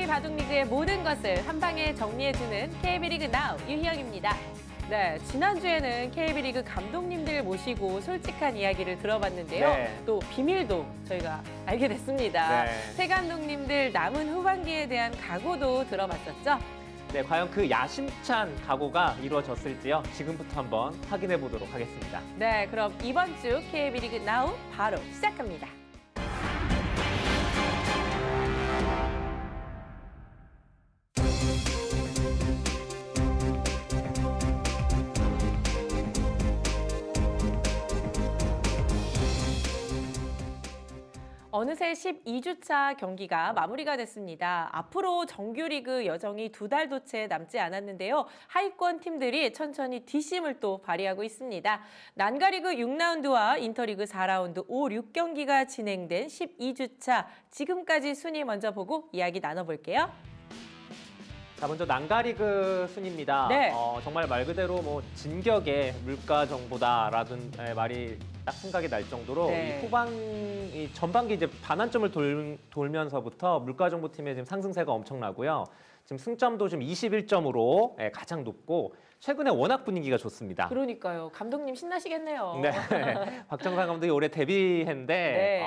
바둑리그의 모든 것을 한 방에 정리해주는 KB리그 나우 유희영입니다. 네, 지난주에는 KB리그 감독님들 모시고 솔직한 이야기를 들어봤는데요. 네. 또 비밀도 저희가 알게 됐습니다. 네. 새 감독님들 남은 후반기에 대한 각오도 들어봤었죠. 네, 과연 그 야심찬 각오가 이루어졌을지요? 지금부터 한번 확인해 보도록 하겠습니다. 네, 그럼 이번 주 KB리그 나우 바로 시작합니다. 어느새 12주차 경기가 마무리가 됐습니다. 앞으로 정규리그 여정이 2달도 채 남지 않았는데요. 하위권 팀들이 천천히 뒷심을 또 발휘하고 있습니다. 난가리그 6라운드와 인터리그 4라운드 5, 6경기가 진행된 12주차 지금까지 순위 먼저 보고 이야기 나눠볼게요. 자, 먼저 난가리그 순입니다. 네. 정말 말 그대로 뭐 진격의 물가 정보다라는 말이 딱 생각이 날 정도로 네. 이 전반기 이제 반환점을 돌면서부터 물가 정보팀의 지금 상승세가 엄청나고요. 지금 승점도 지금 21점으로 가장 높고 최근에 워낙 분위기가 좋습니다. 그러니까요. 감독님 신나시겠네요. 네, 박정상 감독이 올해 데뷔했는데 네.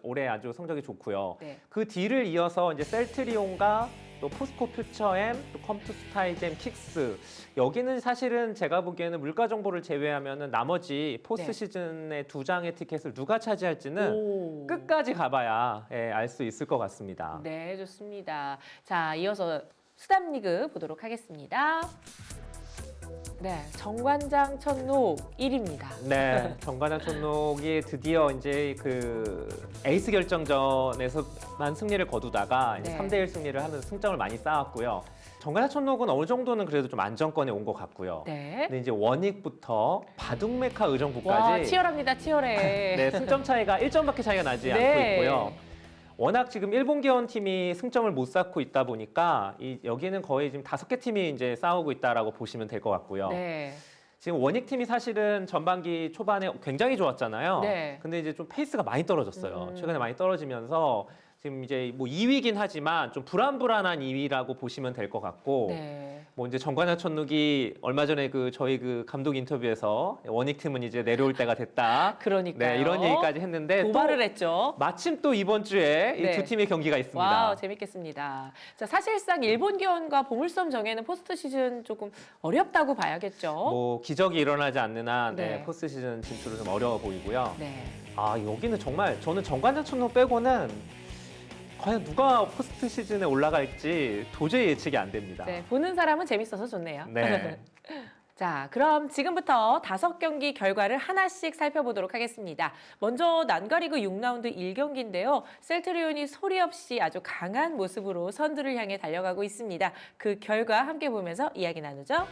올해 아주 성적이 좋고요. 네. 그 뒤를 이어서 이제 셀트리온과 또 포스코 퓨처엠, 또 컴투스타이젠, 킥스 여기는 사실은 제가 보기에는 물가 정보를 제외하면은 나머지 포스트 네. 시즌의 2장의 티켓을 누가 차지할지는 오. 끝까지 가봐야 알 수 있을 것 같습니다. 네, 좋습니다. 자, 이어서 수담리그 보도록 하겠습니다. 네, 정관장 천록 1위입니다. 네, 정관장 촌록이 드디어 이제 그 에이스 결정전에서만 승리를 거두다가 이제 네. 3대1 승리를 하는 승점을 많이 쌓았고요. 정관장 촌록은 어느 정도는 그래도 좀 안정권에 온 것 같고요. 네. 근데 이제 원익부터 바둑메카 와, 의정부까지 치열합니다, 치열해. 네, 승점 차이가 1점밖에 차이가 나지 네. 않고 있고요. 워낙 지금 일본 기원 팀이 승점을 못 쌓고 있다 보니까 여기는 거의 지금 5개 팀이 이제 싸우고 있다라고 보시면 될 것 같고요. 네. 지금 원익 팀이 사실은 전반기 초반에 굉장히 좋았잖아요. 네. 근데 이제 좀 페이스가 많이 떨어졌어요. 최근에 많이 떨어지면서 지금 이제 뭐 2위긴 하지만 좀 불안불안한 2위라고 보시면 될 것 같고. 네. 뭐 이제 정관장 천록이 얼마 전에 저희 감독 인터뷰에서 원익 팀은 이제 내려올 때가 됐다. 그러니까요. 네, 이런 얘기까지 했는데 도발을 또 했죠. 마침 또 이번 주에 이 네. 두 팀의 경기가 있습니다. 와우, 재밌겠습니다. 자, 사실상 일본 기원과 보물섬 정예는 포스트 시즌 조금 어렵다고 봐야겠죠. 뭐 기적이 일어나지 않는 한 네. 포스트 시즌 진출은 좀 어려워 보이고요. 네. 아, 여기는 정말 저는 정관장 천록 빼고는 과연 누가 포스트 시즌에 올라갈지 도저히 예측이 안 됩니다. 네, 보는 사람은 재밌어서 좋네요. 네. 자, 그럼 지금부터 5경기 결과를 하나씩 살펴보도록 하겠습니다. 먼저 난가리그 6라운드 1경기인데요. 셀트리온이 소리 없이 아주 강한 모습으로 선두를 향해 달려가고 있습니다. 그 결과 함께 보면서 이야기 나누죠.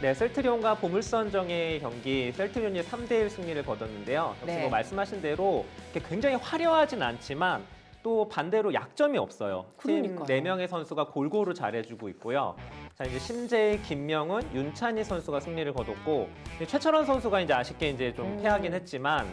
네, 셀트리온과 보물선 정의 경기 셀트리온이 3대1 승리를 거뒀는데요. 역시 네. 뭐 말씀하신 대로 이렇게 굉장히 화려하진 않지만 또 반대로 약점이 없어요. 그러니까요. 팀 4명의 선수가 골고루 잘해주고 있고요. 자, 이제 심재희, 김명훈, 윤찬희 선수가 승리를 거뒀고 최철원 선수가 이제 아쉽게 이제 좀 패하긴 했지만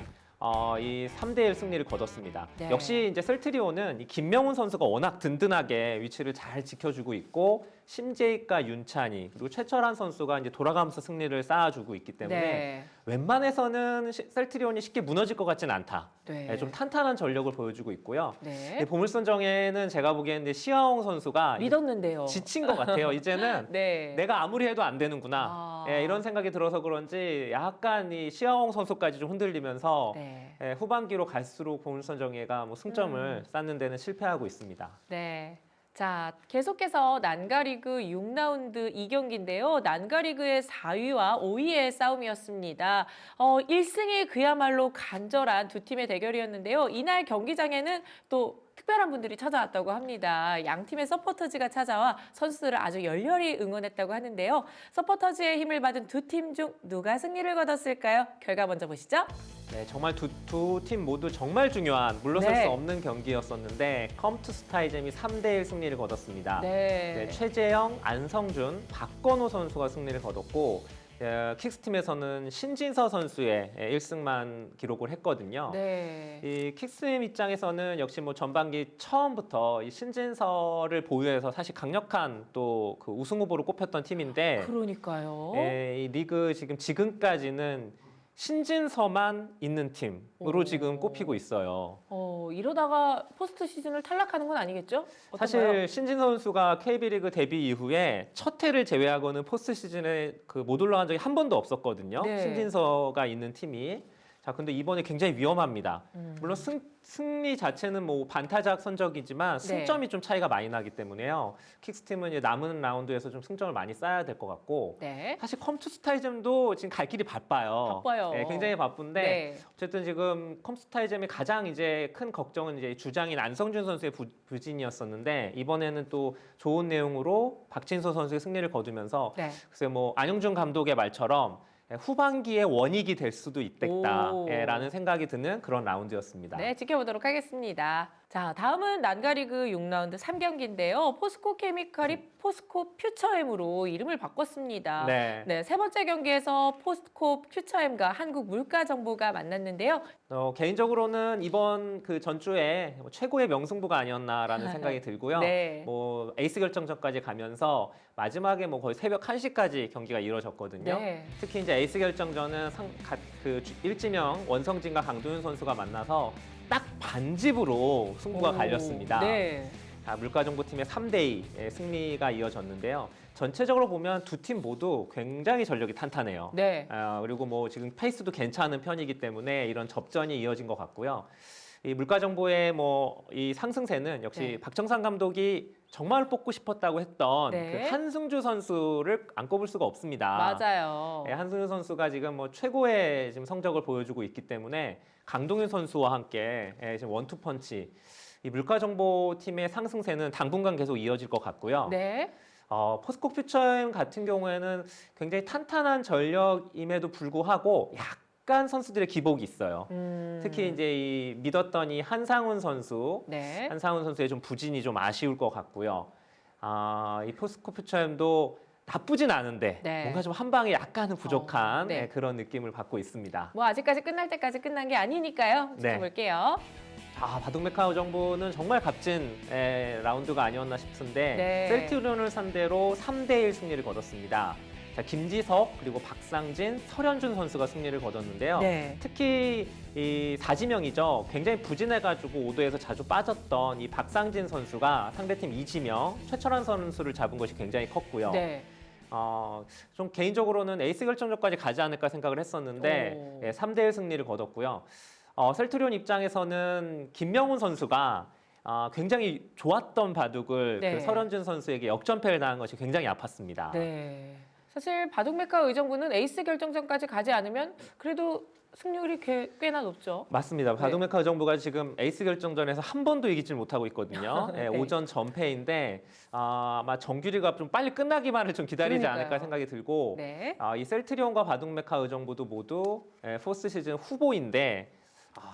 이 3대1 승리를 거뒀습니다. 네. 역시 이제 셀트리온은 이 김명훈 선수가 워낙 든든하게 위치를 잘 지켜주고 있고 심재익과 윤찬희 그리고 최철한 선수가 이제 돌아가면서 승리를 쌓아주고 있기 때문에 네. 웬만해서는 셀트리온이 쉽게 무너질 것 같지는 않다. 네. 네, 좀 탄탄한 전력을 보여주고 있고요. 네. 보물선 정에는 제가 보기에는 시아홍 선수가 믿었는데요. 지친 것 같아요. 이제는 네. 내가 아무리 해도 안 되는구나. 아. 이런 생각이 들어서 그런지 약간 이 시아홍 선수까지 좀 흔들리면서 네. 후반기로 갈수록 보물선 정예가 뭐 승점을 쌓는 데는 실패하고 있습니다. 네. 자, 계속해서 난가리그 6라운드 2경기인데요. 난가리그의 4위와 5위의 싸움이었습니다. 1승이 그야말로 간절한 두 팀의 대결이었는데요. 이날 경기장에는 또 특별한 분들이 찾아왔다고 합니다. 양 팀의 서포터즈가 찾아와 선수들을 아주 열렬히 응원했다고 하는데요. 서포터즈의 힘을 받은 두 팀 중 누가 승리를 거뒀을까요? 결과 먼저 보시죠. 네, 정말 두 팀 모두 정말 중요한 물러설 네. 수 없는 경기였었는데 컴투스타이젠이 3대1 승리를 거뒀습니다. 네. 네, 최재영, 안성준, 박건호 선수가 승리를 거뒀고 킥스팀에서는 신진서 선수의 1승만 기록을 했거든요. 네. 이 킥스팀 입장에서는 역시 뭐 전반기 처음부터 이 신진서를 보유해서 사실 강력한 또 그 우승 후보로 꼽혔던 팀인데 그러니까요. 이 리그 지금까지는 신진서만 있는 팀으로 오. 지금 꼽히고 있어요. 이러다가 포스트 시즌을 탈락하는 건 아니겠죠? 어떤가요? 사실 신진 선수가 KB리그 데뷔 이후에 첫 해를 제외하고는 포스트 시즌에 그 못 올라간 적이 한 번도 없었거든요. 네. 신진서가 있는 팀이. 자, 근데 이번에 굉장히 위험합니다. 음. 물론 승리 자체는 뭐 반타작 선적이지만 승점이 좀 차이가 많이 나기 때문에요. 킥스팀은 이제 남은 라운드에서 좀 승점을 많이 쌓아야 될 것 같고 네. 사실 컴투스타이즘도 지금 갈 길이 바빠요. 바빠요. 네, 굉장히 바쁜데 네. 어쨌든 지금 컴스타이즘의 가장 이제 큰 걱정은 이제 주장인 안성준 선수의 부진이었었는데 이번에는 또 좋은 내용으로 박진서 선수의 승리를 거두면서 네. 글쎄 뭐 안용준 감독의 말처럼 후반기에 원익이 될 수도 오. 있겠다라는 생각이 드는 그런 라운드였습니다. 네, 지켜보도록 하겠습니다. 자, 다음은 난가리그 6라운드 3경기인데요. 포스코 케미칼이 포스코 퓨처엠으로 이름을 바꿨습니다. 네. 네, 세 번째 경기에서 포스코 퓨처엠과 한국물가정보가 만났는데요. 개인적으로는 이번 그 전주에 최고의 명승부가 아니었나라는 생각이 들고요. 네. 뭐 에이스 결정전까지 가면서 마지막에 뭐 거의 새벽 1시까지 경기가 이루어졌거든요. 네. 특히 이제 에이스 결정전은 일지명 원성진과 강도윤 선수가 만나서 딱 반집으로 승부가 오, 갈렸습니다. 네. 물가정보팀의 3대2 승리가 이어졌는데요. 전체적으로 보면 두 팀 모두 굉장히 전력이 탄탄해요. 네. 그리고 뭐 지금 페이스도 괜찮은 편이기 때문에 이런 접전이 이어진 것 같고요. 이 물가정보의 뭐 이 상승세는 역시 네. 박정상 감독이 정말 뽑고 싶었다고 했던 네. 그 한승주 선수를 안 꼽을 수가 없습니다. 맞아요. 한승주 선수가 지금 뭐 최고의 지금 성적을 보여주고 있기 때문에 강동윤 선수와 함께 지금 원투펀치 이 물가정보팀의 상승세는 당분간 계속 이어질 것 같고요. 네. 포스코 퓨처엠 같은 경우에는 굉장히 탄탄한 전력임에도 불구하고 약간 선수들의 기복이 있어요. 특히 이제 이 믿었던 이 한상훈 선수, 네. 한상훈 선수의 좀 부진이 좀 아쉬울 것 같고요. 이 포스코 퓨처엠도 나쁘진 않은데 네. 뭔가 좀 한 방에 약간은 부족한 네. 그런 느낌을 받고 있습니다. 뭐 아직까지 끝날 때까지 끝난 게 아니니까요. 네. 지켜볼게요. 바둑메카우 정보는 정말 값진 라운드가 아니었나 싶은데 네. 셀티리온을 상대로 3대1 승리를 거뒀습니다. 자, 김지석 그리고 박상진, 설현준 선수가 승리를 거뒀는데요. 네. 특히 이 사지명이죠. 굉장히 부진해가지고 5도에서 자주 빠졌던 이 박상진 선수가 상대팀 이지명, 최철환 선수를 잡은 것이 굉장히 컸고요. 네. 좀 개인적으로는 에이스 결정전까지 가지 않을까 생각을 했었는데 오. 3대1 승리를 거뒀고요. 셀트리온 입장에서는 김명훈 선수가 굉장히 좋았던 바둑을 네. 그 설현준 선수에게 역전패를 당한 것이 굉장히 아팠습니다. 네. 사실 바둑메카 의정부는 에이스 결정전까지 가지 않으면 그래도 승률이 꽤나 높죠. 맞습니다. 네. 바둑메카 정부가 지금 에이스 결정전에서 한 번도 이기질 못하고 있거든요. 네. 오전 전패인데 아마 정규리가 좀 빨리 끝나기만을 좀 기다리지 그러니까요. 않을까 생각이 들고 네. 이 셀트리온과 바둑메카 의정부도 모두 포스트 시즌 후보인데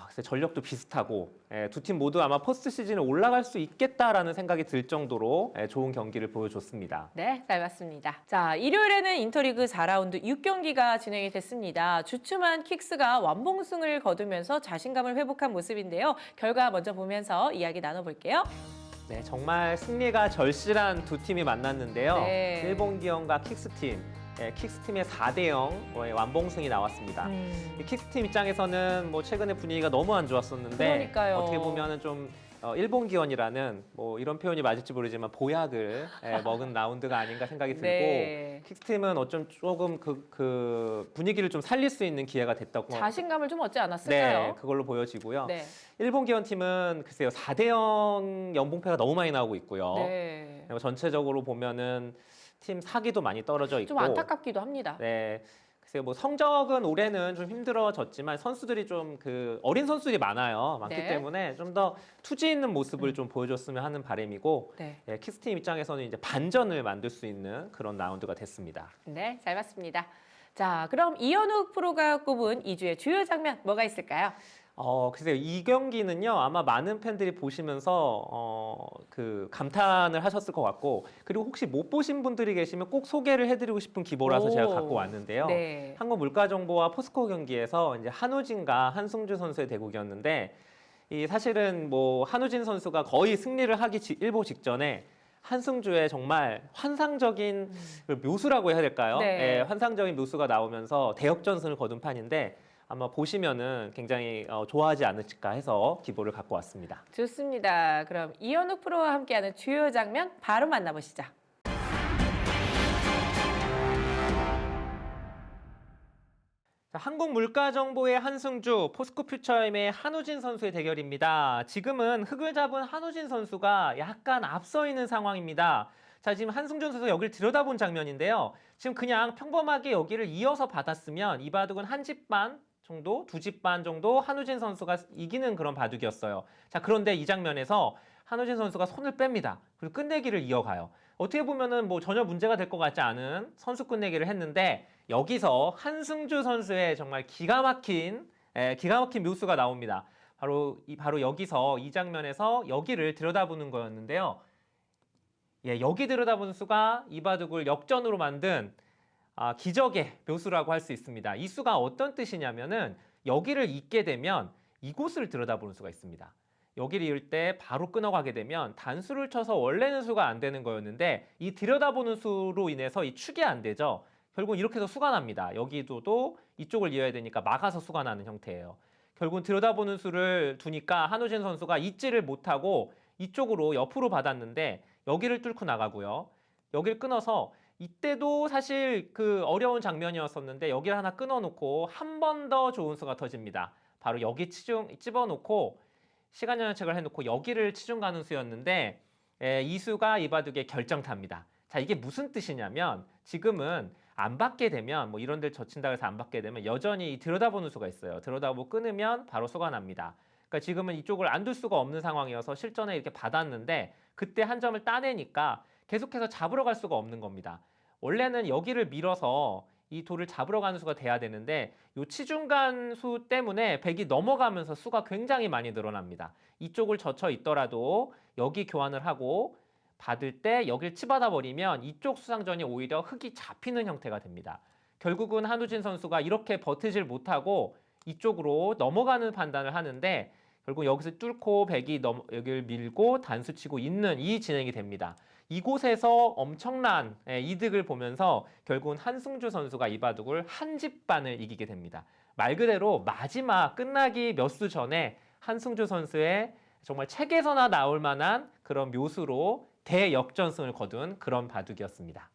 글쎄 전력도 비슷하고 두 팀 모두 아마 포스트 시즌에 올라갈 수 있겠다라는 생각이 들 정도로 좋은 경기를 보여줬습니다. 네, 잘 봤습니다. 자, 일요일에는 인터리그 4라운드 6경기가 진행이 됐습니다. 주춤한 킥스가 완봉승을 거두면서 자신감을 회복한 모습인데요. 결과 먼저 보면서 이야기 나눠볼게요. 네, 정말 승리가 절실한 두 팀이 만났는데요. 네. 일본 기영과 킥스팀. 킥스팀의 4대0 완봉승이 나왔습니다. 이 킥스팀 입장에서는 뭐 최근에 분위기가 너무 안 좋았었는데 그러니까요. 어떻게 보면은 좀 일본 기원이라는 뭐 이런 표현이 맞을지 모르지만 보약을 먹은 라운드가 아닌가 생각이 들고 네. 킥스팀은 어쩜 조금 그 분위기를 좀 살릴 수 있는 기회가 됐다고 자신감을 좀 얻지 않았을까요? 네, 그걸로 보여지고요. 네. 일본 기원팀은 글쎄요 4대0 연봉패가 너무 많이 나오고 있고요. 네. 그리고 전체적으로 보면은 팀 사기도 많이 떨어져 있고 좀 안타깝기도 합니다. 네. 글쎄요, 뭐 성적은 올해는 좀 힘들어졌지만 선수들이 좀 그 어린 선수들이 많기 네. 때문에 좀 더 투지 있는 모습을 좀 보여줬으면 하는 바람이고 네. 킥스팀 입장에서는 이제 반전을 만들 수 있는 그런 라운드가 됐습니다. 네, 잘 봤습니다. 자, 그럼 이현욱 프로가 꼽은 2주의 주요 장면 뭐가 있을까요? 글쎄요. 이 경기는요, 아마 많은 팬들이 보시면서, 그, 감탄을 하셨을 것 같고, 그리고 혹시 못 보신 분들이 계시면 꼭 소개를 해드리고 싶은 기보라서 제가 갖고 왔는데요. 네. 한국물가정보와 포스코 경기에서 이제 한우진과 한승주 선수의 대국이었는데, 이 사실은 뭐, 한우진 선수가 거의 승리를 하기 일보 직전에 한승주의 정말 환상적인 그 묘수라고 해야 될까요? 네. 예, 환상적인 묘수가 나오면서 대역전승을 거둔 판인데, 아마 보시면은 굉장히 좋아하지 않으실까 해서 기보를 갖고 왔습니다. 좋습니다. 그럼 이현욱 프로와 함께하는 주요 장면 바로 만나보시죠. 자, 한국물가정보의 한승주, 포스코퓨처엠의 한우진 선수의 대결입니다. 지금은 흙을 잡은 한우진 선수가 약간 앞서 있는 상황입니다. 자, 지금 한승준 선수가 여기를 들여다본 장면인데요. 지금 그냥 평범하게 여기를 이어서 받았으면 이 바둑은 한 집 반 정도, 두 집 반 정도 한우진 선수가 이기는 그런 바둑이었어요. 자, 그런데 이 장면에서 한우진 선수가 손을 뺍니다. 그리고 끝내기를 이어가요. 어떻게 보면은 뭐 전혀 문제가 될 것 같지 않은 선수 끝내기를 했는데 여기서 한승주 선수의 정말 기가 막힌 묘수가 나옵니다. 바로 여기서 이 장면에서 여기를 들여다보는 거였는데요. 예, 여기 들여다보는 수가 이 바둑을 역전으로 만든 기적의 묘수라고 할 수 있습니다. 이 수가 어떤 뜻이냐면은 여기를 잇게 되면 이곳을 들여다보는 수가 있습니다. 여기를 이을 때 바로 끊어가게 되면 단수를 쳐서 원래는 수가 안 되는 거였는데 이 들여다보는 수로 인해서 이 축이 안 되죠. 결국 이렇게 해서 수가 납니다. 여기도 이쪽을 이어야 되니까 막아서 수가 나는 형태예요. 결국은 들여다보는 수를 두니까 한우진 선수가 잊지를 못하고 이쪽으로 옆으로 받았는데 여기를 뚫고 나가고요. 여기를 끊어서 이때도 사실 그 어려운 장면이었었는데 여기를 하나 끊어놓고 한 번 더 좋은 수가 터집니다. 바로 여기 집어놓고 시간 연착을 해놓고 여기를 치중 가는 수였는데 이 수가 이 바둑의 결정타입니다. 자, 이게 무슨 뜻이냐면 지금은 안 받게 되면 뭐 이런 데를 젖힌다고 해서 안 받게 되면 여전히 들여다보는 수가 있어요. 들여다보고 끊으면 바로 수가 납니다. 그러니까 지금은 이쪽을 안 둘 수가 없는 상황이어서 실전에 이렇게 받았는데 그때 한 점을 따내니까 계속해서 잡으러 갈 수가 없는 겁니다. 원래는 여기를 밀어서 이 돌을 잡으러 가는 수가 돼야 되는데 이 치중간 수 때문에 백이 넘어가면서 수가 굉장히 많이 늘어납니다. 이쪽을 젖혀 있더라도 여기 교환을 하고 받을 때 여기를 치받아 버리면 이쪽 수상전이 오히려 흙이 잡히는 형태가 됩니다. 결국은 한우진 선수가 이렇게 버티질 못하고 이쪽으로 넘어가는 판단을 하는데 결국 여기서 뚫고 백이 여기를 밀고 단수치고 있는 이 진행이 됩니다. 이곳에서 엄청난 이득을 보면서 결국은 한승주 선수가 이 바둑을 한 집 반을 이기게 됩니다. 말 그대로 마지막 끝나기 몇 수 전에 한승주 선수의 정말 책에서나 나올 만한 그런 묘수로 대역전승을 거둔 그런 바둑이었습니다.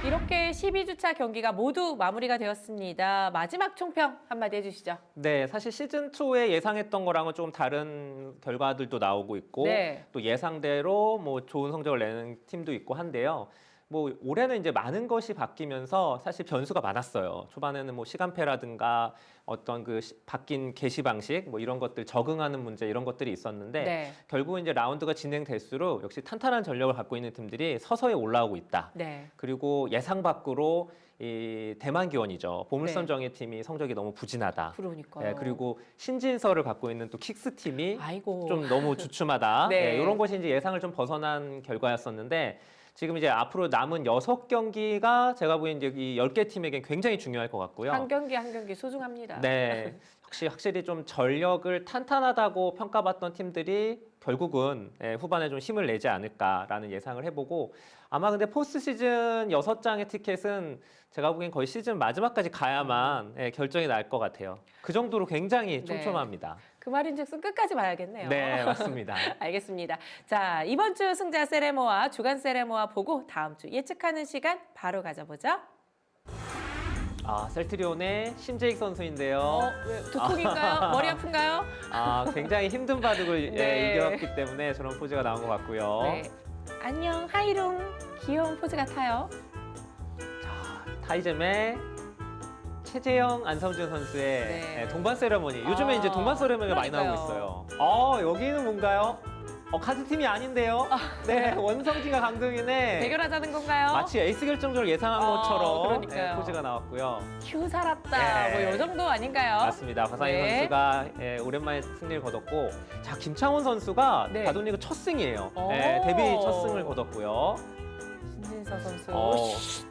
이렇게 12주차 경기가 모두 마무리가 되었습니다. 마지막 총평 한마디 해주시죠. 네, 사실 시즌 초에 예상했던 거랑은 좀 다른 결과들도 나오고 있고 네. 또 예상대로 뭐 좋은 성적을 내는 팀도 있고 한데요. 뭐 올해는 이제 많은 것이 바뀌면서 사실 변수가 많았어요. 초반에는 뭐 시간표라든가 어떤 그 바뀐 개시 방식 뭐 이런 것들 적응하는 문제 이런 것들이 있었는데 네. 결국은 이제 라운드가 진행될수록 역시 탄탄한 전력을 갖고 있는 팀들이 서서히 올라오고 있다. 네. 그리고 예상 밖으로 이 대만 기원이죠. 보물선 네. 정예 팀이 성적이 너무 부진하다. 그러니까요. 네, 그리고 신진서를 갖고 있는 또 킥스 팀이 아이고. 좀 너무 주춤하다. 네. 네, 이런 것이 이제 예상을 좀 벗어난 결과였었는데 지금 이제 앞으로 남은 6경기가 제가 보기엔 이제 이 10개 팀에겐 굉장히 중요할 것 같고요. 한 경기 한 경기 소중합니다. 네. 확실히 좀 전력을 탄탄하다고 평가받던 팀들이 결국은 후반에 좀 힘을 내지 않을까라는 예상을 해보고 아마 근데 포스트 시즌 6장의 티켓은 제가 보기엔 거의 시즌 마지막까지 가야만 결정이 날 것 같아요. 그 정도로 굉장히 촘촘합니다. 그 말인즉슨 끝까지 봐야겠네요. 네, 맞습니다. 알겠습니다. 자, 이번 주 승자 세레모와 주간 세레모와 보고 다음 주 예측하는 시간 바로 가져보죠. 셀트리온의 신재익 선수인데요. 왜 두통인가요? 머리 아픈가요? 굉장히 힘든 바둑을 네. 이겼기 때문에 저런 포즈가 나온 것 같고요. 네. 안녕, 하이롱. 귀여운 포즈 같아요. 자, 타이점의 최재영, 안성준 선수의 네. 동반 세레머니. 요즘에 이제 동반 세레머니가 많이 나오고 그러니까요. 있어요. 여기는 뭔가요? 카드 팀이 아닌데요. 네, 원성진과 강동윤의 대결하자는 건가요? 마치 에이스 결정전을 예상한 것처럼 그러니까요. 포즈가 나왔고요. 큐 살았다. 네. 뭐 이 정도 아닌가요? 맞습니다. 박상희 네. 선수가 오랜만에 승리를 거뒀고, 자 김창훈 선수가 네. 바둑리그 첫 승이에요. 오. 데뷔 첫 승을 거뒀고요. 신진서 선수.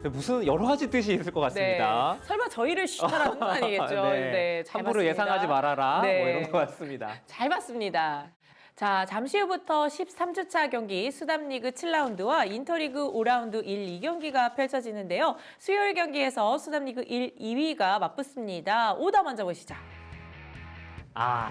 무슨 여러 가지 뜻이 있을 것 같습니다. 네. 설마 저희를 쉿하라는 건 아니겠죠? 네, 잘 함부로 봤습니다. 예상하지 말아라. 네. 뭐 이런 것 같습니다. 잘 봤습니다. 자, 잠시 후부터 13주차 경기 수담리그 7라운드와 인터리그 5라운드 1, 2경기가 펼쳐지는데요. 수요일 경기에서 수담리그 1, 2위가 맞붙습니다. 오더 먼저 보시죠.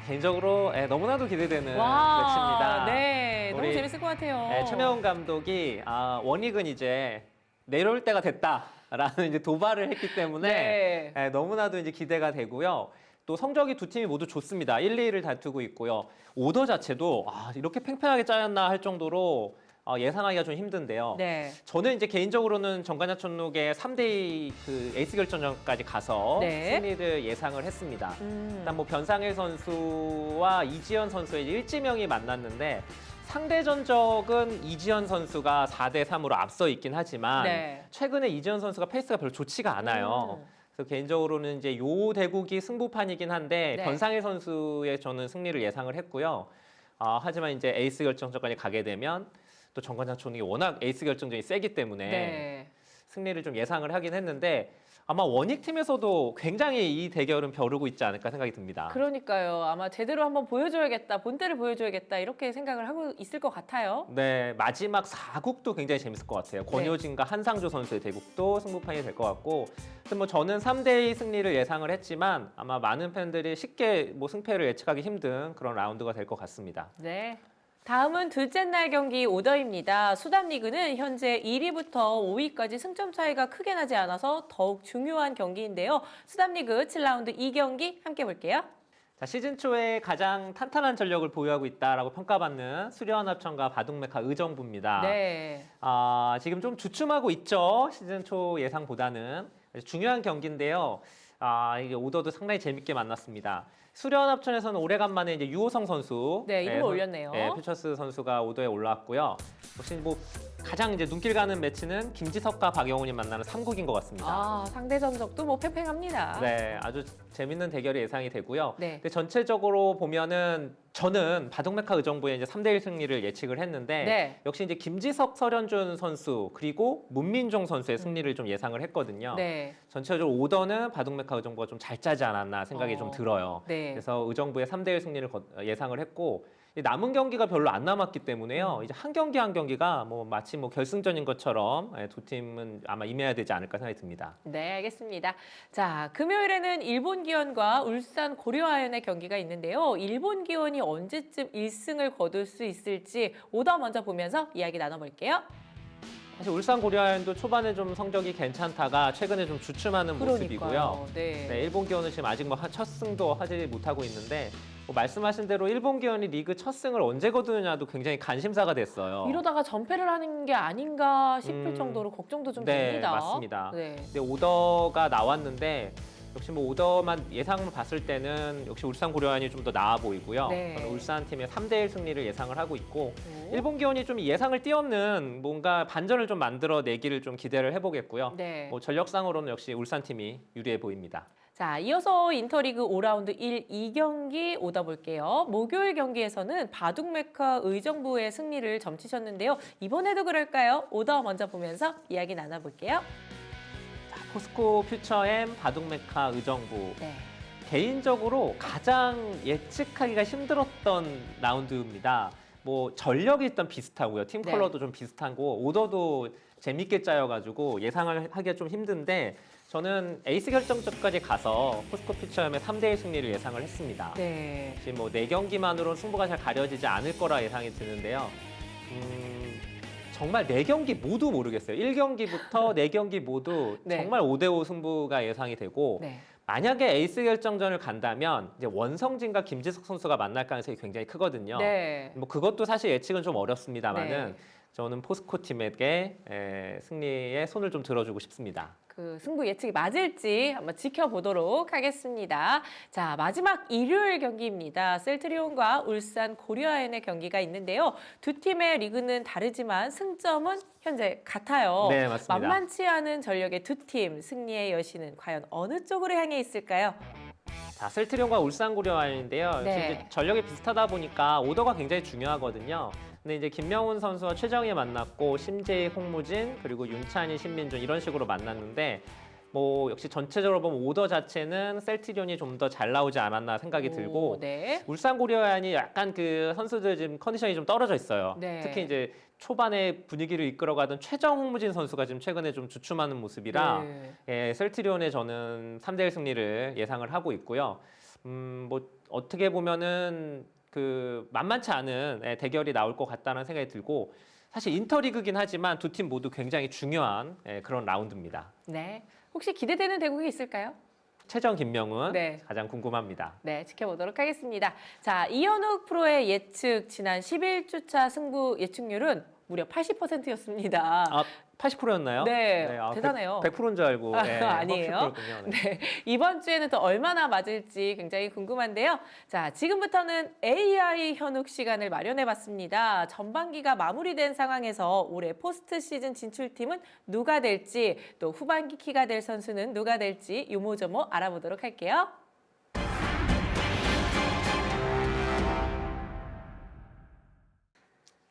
개인적으로 너무나도 기대되는 매치입니다. 네, 너무 우리, 재밌을 것 같아요. 최명훈 감독이 원익은 이제 내려올 때가 됐다라는 이제 도발을 했기 때문에 네. 너무나도 이제 기대가 되고요. 또 성적이 두 팀이 모두 좋습니다. 1, 2위를 다투고 있고요. 오더 자체도 이렇게 팽팽하게 짜였나 할 정도로 예상하기가 좀 힘든데요. 네. 저는 이제 개인적으로는 정관장 천록의 3대2 그 에이스 결정전까지 가서 네. 승리를 예상을 했습니다. 일단 뭐 변상일 선수와 이지현 선수의 이제 일지명이 만났는데 상대 전적은 이지현 선수가 4대 3으로 앞서 있긴 하지만 네. 최근에 이지현 선수가 페이스가 별로 좋지가 않아요. 그래서 개인적으로는 이제 요 대국이 승부판이긴 한데 네. 변상일 선수의 저는 승리를 예상을 했고요. 하지만 이제 에이스 결정전까지 가게 되면 또 정관장 총이 워낙 에이스 결정전이 세기 때문에 네. 승리를 좀 예상을 하긴 했는데 아마 원익 팀에서도 굉장히 이 대결은 벼르고 있지 않을까 생각이 듭니다. 그러니까요. 아마 제대로 한번 보여줘야겠다, 본때를 보여줘야겠다 이렇게 생각을 하고 있을 것 같아요. 네, 마지막 4국도 굉장히 재밌을 것 같아요. 권효진과 한상조 선수의 대국도 승부판이 될 것 같고, 근데 뭐 저는 3대2 승리를 예상을 했지만 아마 많은 팬들이 쉽게 뭐 승패를 예측하기 힘든 그런 라운드가 될 것 같습니다. 네. 다음은 둘째 날 경기 오더입니다. 수담리그는 현재 1위부터 5위까지 승점 차이가 크게 나지 않아서 더욱 중요한 경기인데요. 수담리그 7라운드 2경기 함께 볼게요. 자, 시즌 초에 가장 탄탄한 전력을 보유하고 있다라고 평가받는 수려한합천과 바둑메카 의정부입니다. 네. 지금 좀 주춤하고 있죠. 시즌 초 예상보다는 중요한 경기인데요. 이게 오더도 상당히 재밌게 만났습니다. 수려한합천에서는 오래간만에 이제 유호성 선수, 네, 이름을 올렸네요. 퓨처스 선수가 오더에 올라왔고요. 혹시 뭐 가장 이제 눈길 가는 매치는 김지석과 박영훈이 만나는 3국인 것 같습니다. 상대 전적도 뭐 팽팽합니다. 네, 아주 재밌는 대결이 예상이 되고요. 네. 근데 전체적으로 보면은 저는 바둑메카 의정부의 이제 3대1 승리를 예측을 했는데 네. 역시 이제 김지석, 설현준 선수 그리고 문민종 선수의 승리를 좀 예상을 했거든요. 네. 전체적으로 오더는 바둑메카 의정부가 좀 잘 짜지 않았나 생각이 좀 들어요. 네. 그래서 의정부의 3대1 승리를 예상을 했고 남은 경기가 별로 안 남았기 때문에요. 이제 한 경기 한 경기가 뭐 마치 뭐 결승전인 것처럼 두 팀은 아마 임해야 되지 않을까 생각이 듭니다. 네, 알겠습니다. 자, 금요일에는 일본 기원과 울산 고려아연의 경기가 있는데요. 일본 기원이 언제쯤 1승을 거둘 수 있을지 오더 먼저 보면서 이야기 나눠볼게요. 사실 울산 고려아연도 초반에 좀 성적이 괜찮다가 최근에 좀 주춤하는 모습이고요. 네. 네, 일본 기원은 지금 아직 뭐 첫 승도 하지 못하고 있는데 뭐 말씀하신 대로 일본 기원이 리그 첫 승을 언제 거두느냐도 굉장히 관심사가 됐어요. 이러다가 전패를 하는 게 아닌가 싶을 정도로 걱정도 좀 네, 됩니다. 맞습니다. 네. 근데 오더가 나왔는데 역시 뭐 오더만 예상을 봤을 때는 역시 울산 고려아연이 좀 더 나아 보이고요. 네. 저는 울산 팀의 3대1 승리를 예상을 하고 있고 오. 일본 기원이 좀 예상을 뛰어넘는 뭔가 반전을 좀 만들어 내기를 좀 기대를 해보겠고요. 네. 뭐 전력상으로는 역시 울산 팀이 유리해 보입니다. 자, 이어서 인터리그 5라운드 1, 2경기 오더 볼게요. 목요일 경기에서는 바둑메카 의정부의 승리를 점치셨는데요. 이번에도 그럴까요? 오더 먼저 보면서 이야기 나눠볼게요. 포스코 퓨처엠 바둑메카 의정부. 네. 개인적으로 가장 예측하기가 힘들었던 라운드입니다. 뭐 전력이 일단 비슷하고요. 팀 네. 컬러도 좀 비슷하고 오더도 재밌게 짜여가지고 예상을 하기가 좀 힘든데 저는 에이스 결정전까지 가서 포스코 퓨처엠의 3대1 승리를 예상을 했습니다. 네. 지금 뭐 4경기만으로 승부가 잘 가려지지 않을 거라 예상이 드는데요. 정말 4경기 모두 모르겠어요. 1경기부터 4경기 모두 네. 정말 5대5 승부가 예상이 되고 네. 만약에 에이스 결정전을 간다면 이제 원성진과 김지석 선수가 만날 가능성이 굉장히 크거든요. 네. 뭐 그것도 사실 예측은 좀 어렵습니다만은 네. 저는 포스코 팀에게 승리에 손을 좀 들어주고 싶습니다. 그 승부 예측이 맞을지 한번 지켜보도록 하겠습니다. 자, 마지막 일요일 경기입니다. 셀트리온과 울산 고려아연의 경기가 있는데요. 두 팀의 리그는 다르지만 승점은 현재 같아요. 네, 맞습니다. 만만치 않은 전력의 두 팀, 승리의 여신은 과연 어느 쪽으로 향해 있을까요? 자, 셀트리온과 울산 고려아연인데요. 네. 역시 이제 전력이 비슷하다 보니까 오더가 굉장히 중요하거든요. 근데 이제 김명훈 선수와 최정희 만났고 심재희, 홍무진 그리고 윤찬희, 신민준 이런 식으로 만났는데 뭐 역시 전체적으로 보면 오더 자체는 셀트리온이 좀 더 잘 나오지 않았나 생각이 들고 네. 울산 고려아연이 약간 그 선수들 지금 컨디션이 좀 떨어져 있어요. 네. 특히 이제 초반에 분위기를 이끌어가던 최정, 홍무진 선수가 지금 최근에 좀 주춤하는 모습이라 네. 예, 셀트리온의 저는 3대1 승리를 예상을 하고 있고요. 뭐 어떻게 보면은 그 만만치 않은 예, 대결이 나올 것 같다는 생각이 들고 사실 인터리그긴 하지만 두 팀 모두 굉장히 중요한 예, 그런 라운드입니다. 네. 혹시 기대되는 대국이 있을까요? 최정, 김명훈 네. 가장 궁금합니다. 네, 지켜보도록 하겠습니다. 자, 이현욱 프로의 예측 지난 11주차 승부 예측률은 무려 80%였습니다. 아, 80%였나요? 네, 대단해요. 100%인 줄 알고. 예, 아니에요. 80%였군요. 네. 네, 이번 주에는 또 얼마나 맞을지 굉장히 궁금한데요. 자, 지금부터는 AI 현욱 시간을 마련해봤습니다. 전반기가 마무리된 상황에서 올해 포스트 시즌 진출팀은 누가 될지, 또 후반기 키가 될 선수는 누가 될지 요모조모 알아보도록 할게요.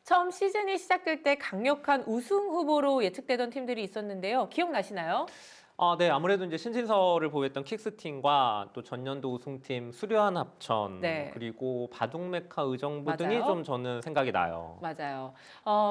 처음 시즌이 시작될 때 강력한 우승 후보로 예측되던 팀들이 있었는데요. 기억나시나요? 네, 아무래도 이제 신진서를 보였던 킥스팀과 또 전년도 우승팀 수려한 합천 네. 그리고 바둑메카 의정부 맞아요. 등이 좀 저는 생각이 나요. 맞아요.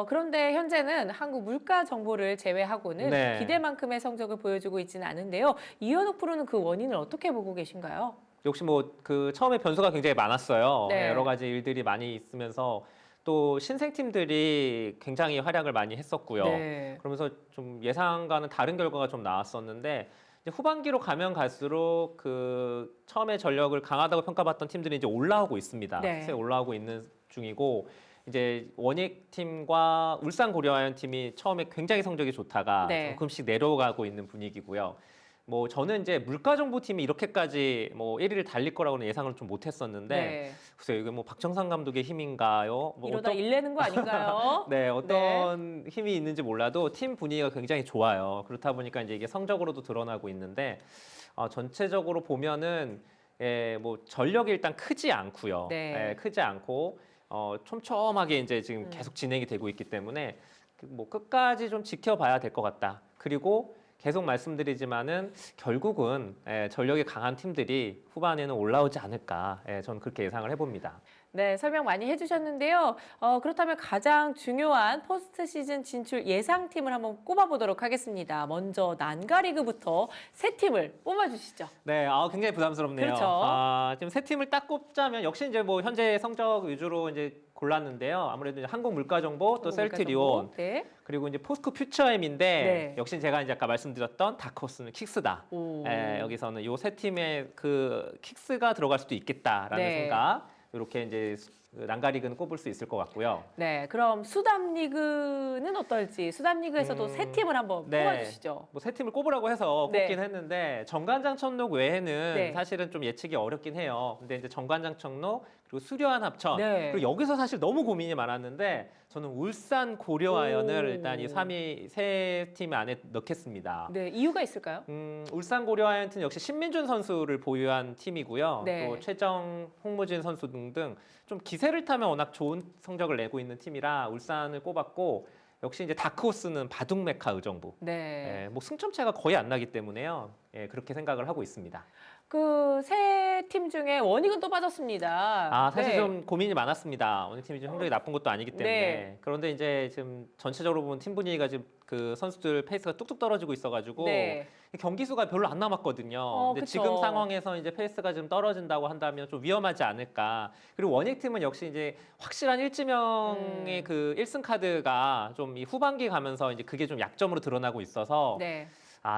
그런데 현재는 한국 물가 정보를 제외하고는 네. 기대만큼의 성적을 보여주고 있지는 않은데요. 이현욱 프로는 그 원인을 어떻게 보고 계신가요? 역시 뭐 그 처음에 변수가 굉장히 많았어요. 네. 여러 가지 일들이 많이 있으면서 또 신생팀들이 굉장히 활약을 많이 했었고요. 네. 그러면서 좀 예상과는 다른 결과가 좀 나왔었는데 이제 후반기로 가면 갈수록 그 처음에 전력을 강하다고 평가받던 팀들이 이제 올라오고 있습니다. 네. 세 올라오고 있는 중이고 이제 원익 팀과 울산 고려아연 팀이 처음에 굉장히 성적이 좋다가 네. 조금씩 내려가고 있는 분위기고요. 뭐 저는 이제 물가정보팀이 이렇게까지 뭐 1위를 달릴 거라고는 예상을 좀 못했었는데 네. 글쎄요 이게 뭐 박정상 감독의 힘인가요? 뭐 이러다 일내는 거 아닌가요? 네, 어떤 힘이 있는지 몰라도 팀 분위기가 굉장히 좋아요. 그렇다 보니까 이제 이게 성적으로도 드러나고 있는데 전체적으로 보면은 뭐 전력이 일단 크지 않고요. 네. 크지 않고 촘촘하게 이제 지금 계속 진행이 되고 있기 때문에 뭐 끝까지 좀 지켜봐야 될 것 같다. 그리고 계속 말씀드리지만은 결국은 전력이 강한 팀들이 후반에는 올라오지 않을까. 저는 그렇게 예상을 해봅니다. 네, 설명 많이 해주셨는데요. 그렇다면 가장 중요한 포스트 시즌 진출 예상팀을 한번 꼽아보도록 하겠습니다. 먼저 난가리그부터 세 팀을 뽑아주시죠. 네, 굉장히 부담스럽네요. 그렇죠. 지금 세 팀을 딱 꼽자면 역시 이제 뭐 현재 성적 위주로 이제 골랐는데요. 아무래도 이제 한국물가정보 또 셀트리온 네. 그리고 이제 포스코 퓨처엠인데 네. 역시 제가 이제 아까 말씀드렸던 다크호스는 킥스다. 오. 여기서는 요 세 팀의 그 킥스가 들어갈 수도 있겠다라는 네. 생각. 이렇게 이제 난가리그는 꼽을 수 있을 것 같고요. 네, 그럼 수담리그는 어떨지 수담리그에서도 세 팀을 한번 네. 뽑아주시죠. 뭐 세 팀을 꼽으라고 해서 네. 꼽긴 했는데 정관장 천록 외에는 네. 사실은 좀 예측이 어렵긴 해요. 근데 이제 정관장 천록 그리고 수려한 합천 네. 그리고 여기서 사실 너무 고민이 많았는데 저는 울산 고려아연을 오. 일단 이 3위 세 팀 안에 넣겠습니다. 네, 이유가 있을까요? 울산 고려아연 팀 역시 신민준 선수를 보유한 팀이고요. 네. 또 최정, 홍무진 선수 등등 좀 기세를 타면 워낙 좋은 성적을 내고 있는 팀이라 울산을 꼽았고 역시 이제 다크호스는 바둑메카 의정부. 네. 뭐 승점 차가 거의 안 나기 때문에요. 그렇게 생각을 하고 있습니다. 그 세 팀 중에 원익은 또 빠졌습니다. 사실 네. 좀 고민이 많았습니다. 어느 팀이 좀 성적이 나쁜 것도 아니기 때문에. 네. 그런데 이제 지금 전체적으로 보면 팀 분위기가 지금 그 선수들 페이스가 뚝뚝 떨어지고 있어가지고 네. 경기 수가 별로 안 남았거든요. 근데 그쵸. 지금 상황에서 이제 페이스가 좀 떨어진다고 한다면 좀 위험하지 않을까. 그리고 원익 팀은 역시 이제 확실한 일지명의 그 1승 카드가 좀 이 후반기 가면서 이제 그게 좀 약점으로 드러나고 있어서 네.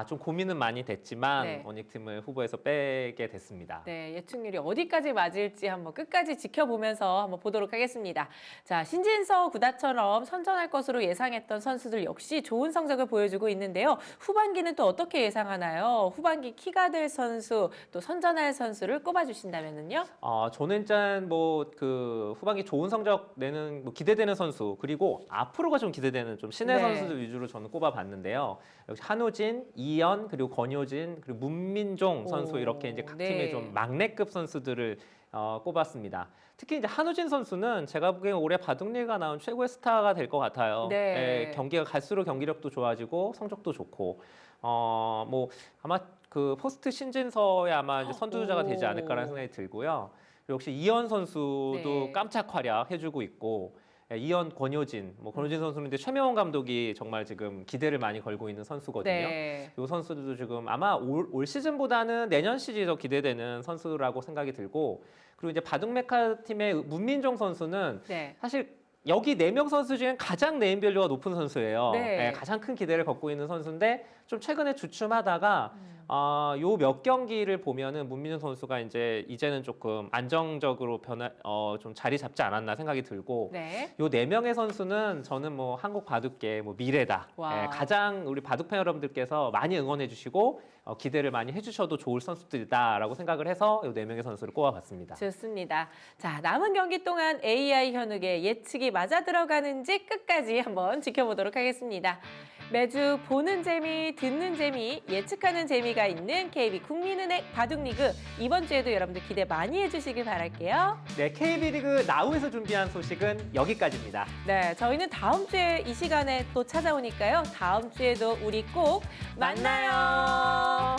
좀 고민은 많이 됐지만 네. 원익팀을 후보에서 빼게 됐습니다. 네, 예측률이 어디까지 맞을지 한번 끝까지 지켜보면서 한번 보도록 하겠습니다. 자, 신진서 구다처럼 선전할 것으로 예상했던 선수들 역시 좋은 성적을 보여주고 있는데요. 후반기는 또 어떻게 예상하나요? 후반기 키가 될 선수, 또 선전할 선수를 꼽아주신다면요? 저는 일단 그 후반기 좋은 성적 내는 기대되는 선수, 그리고 앞으로가 좀 기대되는 좀 신예 네. 선수들 위주로 저는 꼽아봤는데요. 역시 한우진, 이현, 그리고 권효진, 그리고 문민종 선수, 오, 이렇게 이제 각 네. 팀의 좀 막내급 선수들을 꼽았습니다. 특히 이제 한우진 선수는 제가 보기엔 올해 바둑리가 나온 최고의 스타가 될 것 같아요. 네. 경기가 갈수록 경기력도 좋아지고 성적도 좋고, 아마 그 포스트 신진서에 아마 이제 선두주자가 되지 않을까라는 생각이 들고요. 그리고 역시 이현 선수도 네. 깜짝 활약 해주고 있고, 이현, 권효진, 권효진 선수는 이제 최명원 감독이 정말 지금 기대를 많이 걸고 있는 선수거든요. 네. 이 선수들도 지금 아마 올 시즌보다는 내년 시즌이 더 기대되는 선수라고 생각이 들고, 그리고 이제 바둑메카 팀의 문민종 선수는 네. 사실 여기 4명 선수 중에 가장 네임밸류가 높은 선수예요. 네. 가장 큰 기대를 갖고 있는 선수인데 좀 최근에 주춤하다가 요 몇 경기를 보면은 문민준 선수가 이제는 조금 안정적으로 좀 자리 잡지 않았나 생각이 들고, 네. 요 4명의 선수는 저는 한국 바둑계 미래다. 와. 가장 우리 바둑팬 여러분들께서 많이 응원해 주시고 기대를 많이 해주셔도 좋을 선수들이다라고 생각을 해서 요 4명의 선수를 꼽아봤습니다. 좋습니다. 자, 남은 경기 동안 AI 현욱의 예측이 맞아 들어가는지 끝까지 한번 지켜보도록 하겠습니다. 매주 보는 재미, 듣는 재미, 예측하는 재미가 있는 KB 국민은행 바둑리그, 이번 주에도 여러분들 기대 많이 해주시길 바랄게요. 네, KB리그 나우에서 준비한 소식은 여기까지입니다. 네, 저희는 다음 주에 이 시간에 또 찾아오니까요. 다음 주에도 우리 꼭 만나요.